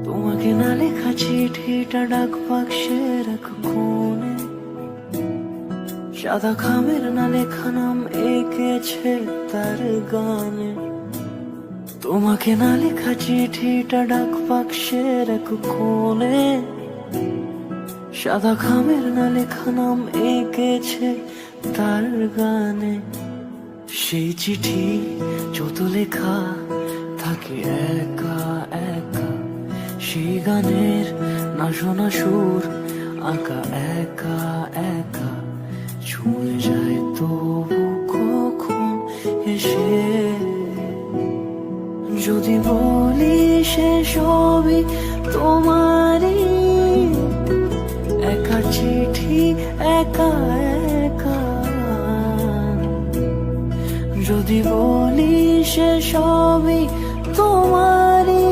তোমাকে না লেখা চিঠিটা ডাক বাক্সের এক কোণে, সাদা খামের না লেখা নাম এঁকেছে তার গানে। তোমাকে না লেখা চিঠিটা ডাক বাক্সের এক কোণে, সাদা খামের না লেখা নাম এঁকেছে তার গানে। সেই চিঠি যত লেখা থাকে একা একা, সেই গানের না শোনা সুর আঁকা একা একা, ছুঁয়ে যায় তবু কখন এসে। যদি বলি সে সবই তোমারই, একা চিঠি একা একা। যদি বলি সে সবই তোমারই,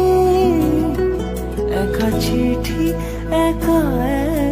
একা চিঠি একা একা।